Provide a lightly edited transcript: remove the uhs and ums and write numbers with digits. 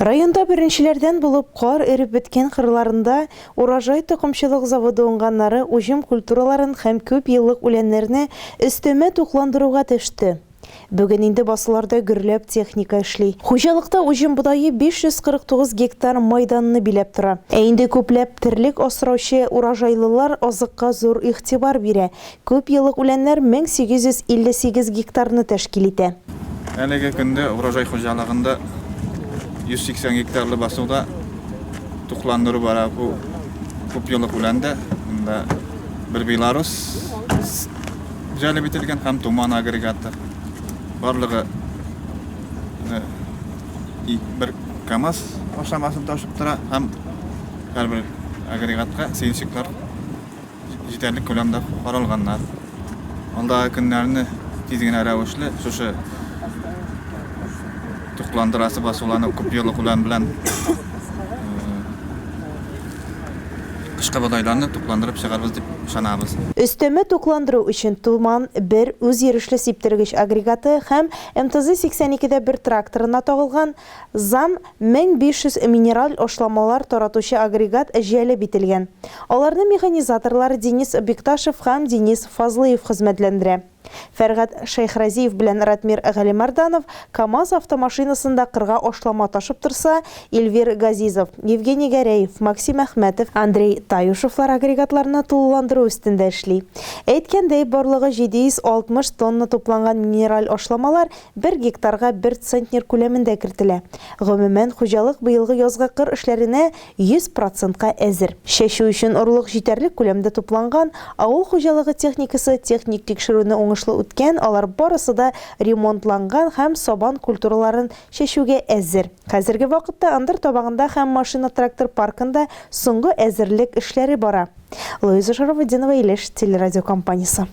Районда беренчеләрдән булып кар эреп беткән кырларында урожай токымчылык заводы уңганнары уҗым культураларын һәм күп еллык үләннәрне өстәмә тукландыруга төште. Бүген инде басуларда гөрләп техника эшли. Хуҗалыкта уҗым будайы 549 гектар майданны биләп тора. Инде күпләп терлек асраучы урожайлылар азыкка зур игътибар бирә. Күп еллык үләннәр 1858 гектарны тәшкил итә. Әлеге көндә урожай хуҗалыгында 180 гектарлы басуда тукландыру бара. Бу күп еллык үләндә бер Беларус җәлеп ителгән һәм Туман агрегаты. Барлыгы бер КАМАЗ ашамасын ташып тора һәм һәрбер агрегатка сөйсекләр җитәрлек күләмдә каралганнар. Анда көннәрне тиз генә рәвешле шушы тукландырасы басуланы күп еллык үлән белән кышкы бодайларны тукландырып чыгарбыз дип ышанабыз. Өстәмә тукландыру өчен Туман бер үзйөрешле сиптергеч агрегаты һәм МТЗ-82дә бер тракторына тагылган ЗАМ 1500 минераль ашламалар таратучы агрегат җәлеп ителгән. Аларны механизаторлар Денис Бекташев һәм Денис Фазлыев хезмәтләндерә. Фәргат Шейхразиев белән Ратмир Галимарданов КАМАЗ автомашинасында кырга ашлама ташып торса, Эльвир Газизов, Евгений Гәрәев, Максим Әхмәтов, Андрей Таюшевлар агрегатларны тулыландыру өстендә эшли. Әйткәндәй, барлыгы 760 тонна тупланган минераль ашламалар 1 гектарга 1 центнер күләмендә кертелә. Гомумән, хуҗалык быелгы язгы кыр эшләренә 100%-ка әзер. Шәшү өчен орлык җитәрлек күләмдә тупланган, авыл хуҗалыгы техникасы техник тикшерүне уңышлы үткән, алар барысы да ремонтланган һәм сабан культураларын шәшүгә әзер. Хәзерге вакытта андыр табагында һәм машина трактор паркында соңгы әзерлек эшләре бара. Луиза Шарафутдинова, Илеш телерадиокомпаниясе.